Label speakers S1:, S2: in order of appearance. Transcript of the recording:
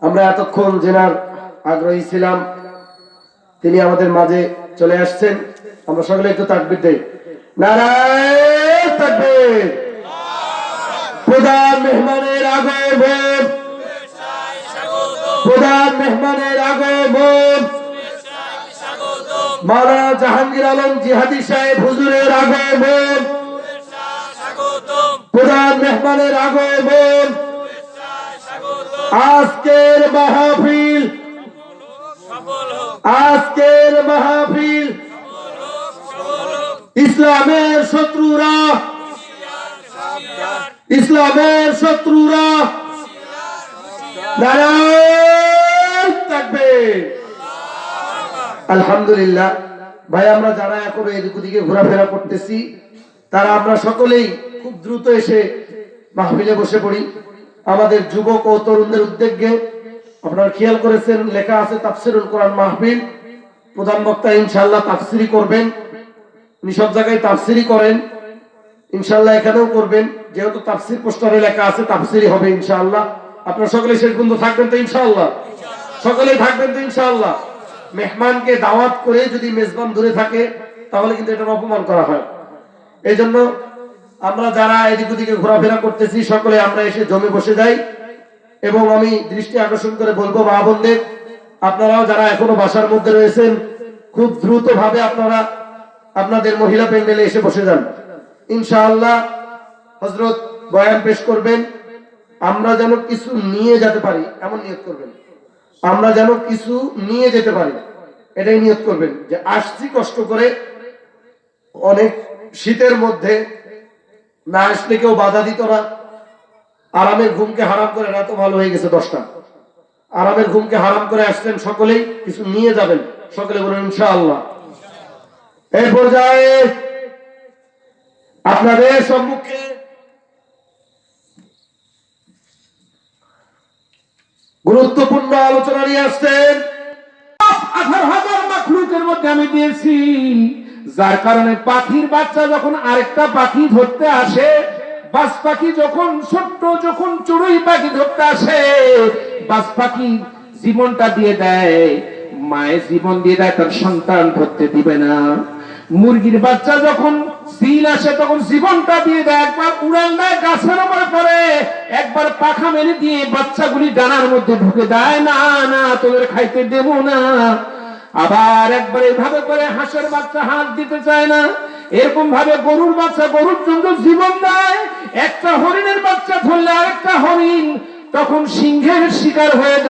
S1: আমরা এতক্ষণ জেনার আগ্রহী ছিলাম, তিনি আমাদের মাঝে চলে আসছেন। আমরা সকলে একটু তাকবীর দেই। নারায়ে তাকবীর। প্রধান মেহমানের আগমন, প্রধান মেহমানের আগমন, মাওলানা জাহাঙ্গীর আলম জিহাদি সাহেব হুজুরের আগমন, প্রধান মেহমানের আগমন। আজকের মাহফিল, আজকের মাহফিল ইসলামের শত্রুরা, ইসলামের শত্রুরা নারায়ে তাকবীর। আলহামদুলিল্লাহ ভাই, আমরা যারা এখন এদিক ওদিকে ঘোরাফেরা করতেছি তারা আমরা সকলেই খুব দ্রুত এসে মাহফিলে বসে পড়ি। আমাদের যুবক ও তরুণদের উদ্যোগে আপনারা খেয়াল করেছেন লেখা আছে তাফসিরুল কোরআন মাহফিল। প্রধান বক্তা ইনশাআল্লাহ তাফসিরি করবেন, উনি সব জায়গায় তাফসিরি করেন, ইনশাআল্লাহ এখানেও করবেন। যেহেতু তাফসির পোস্টারে লেখা আছে তাফসিরি হবে ইনশাআল্লাহ। আপনারা সকলে শেষ পর্যন্ত থাকবেন তো ইনশাআল্লাহ? সকলেই থাকবেন তো ইনশাআল্লাহ? মেহমানকে দাওয়াত করে যদি মেজবান দূরে থাকে তাহলে কিন্তু এটা অপমান করা হয়। এই জন্য আমরা যারা এদিক ওদিকে ঘোরাফেরা করতেছি সকলে আমরা এসে জমে বসে যাই। এবং আমি দৃষ্টি আকর্ষণ করে বলবো মা বোনদের, আপনারাও যারা এখনো বাসার মধ্যে রয়েছেন খুব দ্রুত ভাবে আপনারা আপনাদের মহিলা প্যান্ডেলে এসে বসে যান। ইনশাআল্লাহ হযরত বয়ান পেশ করবেন। আমরা যেন কিছু নিয়ে যেতে পারি এমন নিয়ত করবেন। আমরা যেন কিছু নিয়ে যেতে পারি এটাই নিয়ত করবেন, যে আসছি কষ্ট করে, অনেক শীতের মধ্যে না আসলে কেউ বাধা দিত না। আরামের ঘুমকে হারাম করে, রাত ভালো হয়ে গেছে 10টা, আরামের ঘুমকে হারাম করে আসছেন, সকলেই কিছু নিয়ে যাবেন। সকলে বলুন ইনশাআল্লাহ। এই পর্যায়ে আপনাদের সম্মুখে গুরুত্বপূর্ণ আলোচনা নিয়ে আসছেন।
S2: 18,000 মাখলুকের মধ্যে আমি দিয়েছি, যার কারণে পাখির বাচ্চা যখন আরেকটা পাখি ধরতে আসে, বাজ পাখি যখন ছোট্ট যখন চড়ুই পাখি ধরতে আসে, বাজ পাখি জীবনটা দিয়ে দেয়, মায়ের জীবন দিয়ে দেয়, তার সন্তান ধরতে দিবে না। মুরগির বাচ্চা যখন সিল আসে তখন জীবনটা দিয়ে দেয়, একবার উড়াল দেয় গাছের উপরে পড়ে, একবার পাখা মেলে দিয়ে বাচ্চাগুলি ডানার মধ্যে ঢুকে দেয়, না না তোদের খাইতে দেব না। আবার একবার এইভাবে করে হাঁসের বাচ্চা হাত দিতে চায় না, এরকম ভাবে গরুর বাচ্চা গরুর জন্য জীবন দেয়। একটা হরিণের বাচ্চা ধরলে আরেকটা হরিণ তখন সিংহের শিকার হয়ে